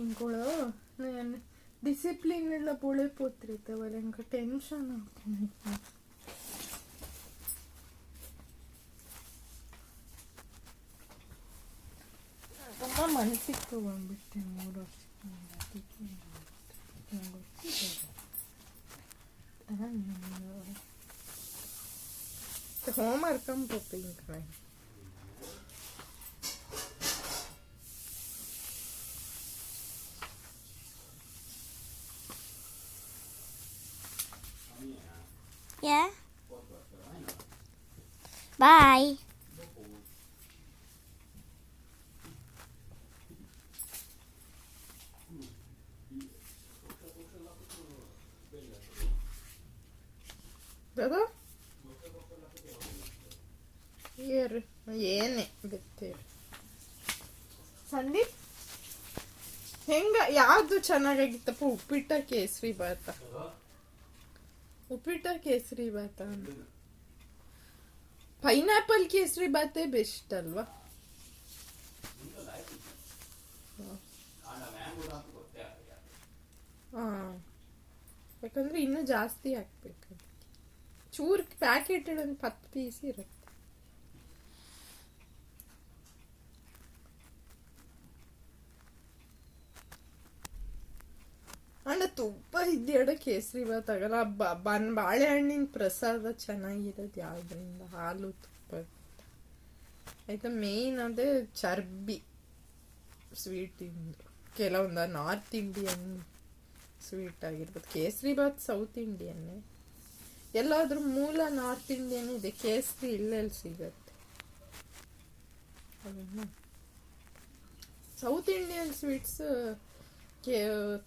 ఇంకోడు నేను ಡಿಸಿಪ್ಲಿನ್ ಎಲ್ಲ ಪೊಳಿಪೋತ್ರಿತವಲ್ಲ ಇಂಕ ಟೆನ್ಷನ್ ಆಗ್ತೀನಿ. ಅಮ್ಮ ಮನಸ್ಸಿಗೆ ತಗೊಂಡ್ಬಿಟ್ಟೆ 3 ವರ್ಷ ಹೋಮ್ ವರ್ಕ್ ಇಂಕ Yeah. Bye. दादा ಏನೇ ಬಿಡ್ತೀರಿ ಸಂದೀಪ್? ಹೆಂಗ ಯಾವ್ದು ಚೆನ್ನಾಗಾಗಿತ್ತಪ್ಪ? ಉಪ್ಪಿಟ್ಟ ಕೇಸರಿ ಬಾತ? ಉಪ್ಪಿಟ್ಟ ಕೇಸರಿ ಬಾತ? ಪೈನಾಪಲ್ ಕೇಸರಿ ಬಾತೇ ಬೆಸ್ಟ್ ಅಲ್ವಾ? ಹಾ, ಯಾಕಂದ್ರೆ ಇನ್ನೂ ಜಾಸ್ತಿ ಹಾಕ್ಬೇಕು. ಚೂರ್ ಪ್ಯಾಕೆಟ್ ಒಂದು 10 ಪೀಸ್ ಇರುತ್ತೆ. ಅಣ್ಣ ತುಪ್ಪ ಇದ್ದೇಡ ಕೇಸರಿ ಬಾತ್ ಆಗಲ್ಲ. ಬಾಳೆಹಣ್ಣಿನ ಪ್ರಸಾದ ಚೆನ್ನಾಗಿರೋದು ಯಾವ್ದ್ರಿಂದ? ಹಾಲು ತುಪ್ಪ ಆಯ್ತಾ. ಮೇನ್ ಅದೇ ಚರ್ಬಿ ಸ್ವೀಟ್ ಇಂದು. ಕೆಲವೊಂದು ನಾರ್ತ್ ಇಂಡಿಯನ್ ಸ್ವೀಟ್ ಆಗಿರ್ಬೋದು. ಕೇಸರಿ ಬಾತ್ ಸೌತ್ ಇಂಡಿಯನ್ನೇ. ಎಲ್ಲಾದ್ರೂ ಮೂಲ ನಾರ್ತ್ ಇಂಡಿಯನ್ ಇದೆ. ಕೇಸರಿ ಇಲ್ಲೆಲ್ಲಿ ಸಿಗತ್ತೆ? ಸೌತ್ ಇಂಡಿಯನ್ ಸ್ವೀಟ್ಸ್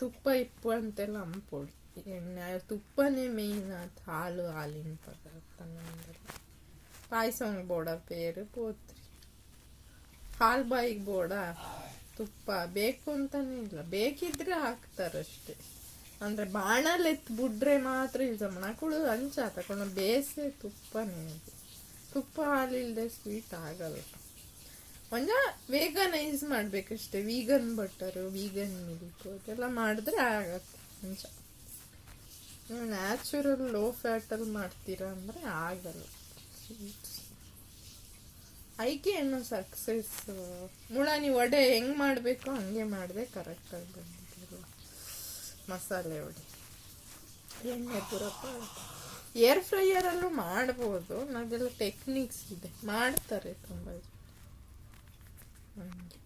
ತುಪ್ಪ ಇಪ್ಪು ಅಂತೆಲ್ಲ ಅಂಪೊಡಿ. ಎಣ್ಣೆ ತುಪ್ಪನೇ ಮೇಯ್ನ್. ಅದು ಹಾಲಿನ ಪದಾರ್ಥ. ಪಾಯಸ ಬೋಡ ಪೇರು ಪೋತ್ರಿ. ಹಾಲು ಬಾಯಿಗೆ ಬೋಡ ತುಪ್ಪ ಬೇಕು ಅಂತಾನೆ ಇಲ್ಲ, ಬೇಕಿದ್ರೆ ಹಾಕ್ತಾರಷ್ಟೇ. ಅಂದ್ರೆ ಬಾಣಲ್ಲಿ ಬಿಡ್ರೆ ಮಾತ್ರ ಇಲ್ಸಮ್ಮನ ಕುಳು ಹಂಚ ತಗೊಂಡು ಬೇಸೆ ತುಪ್ಪನೇ. ಅದು ತುಪ್ಪ ಹಾಲಿಲ್ದೆ ಸ್ವೀಟ್ ಆಗಲ್ಲ. ಒಂದ ವೇಗನೈಸ್ ಮಾಡ್ಬೇಕಷ್ಟೆ. ವೀಗನ್ ಬಟರು, ವೀಗನ್ ಮಿಲ್ಕ್ ಅದೆಲ್ಲ ಮಾಡಿದ್ರೆ ಆಗತ್ತೆ. ಹಂಚ ನ್ಯಾಚುರಲ್ ಲೋ ಫ್ಯಾಟಲ್ಲಿ ಮಾಡ್ತೀರಾ ಅಂದರೆ ಆಗಲ್ಲ ಸ್ವೀಟ್ಸ್. ಐಕೆ ಏನೋ ಸಕ್ಸಸ್ ಮುಳ. ನೀವು ವಡೆ ಹೆಂಗೆ ಮಾಡಬೇಕು ಹಂಗೆ ಮಾಡಿದೆ ಕರೆಕ್ಟಾಗಿ ಬಂದಿದ್ದಿಲ್ಲ. ಮಸಾಲೆ ವಡೆ ಎಣ್ಣೆ ಪುರಪ್ಪ. ಏರ್ ಫ್ರೈಯರಲ್ಲೂ ಮಾಡ್ಬೋದು. ಅದೆಲ್ಲ ಟೆಕ್ನಿಕ್ಸ್ ಇದೆ, ಮಾಡ್ತಾರೆ ತುಂಬ ಜನ. ಹಂಗೆ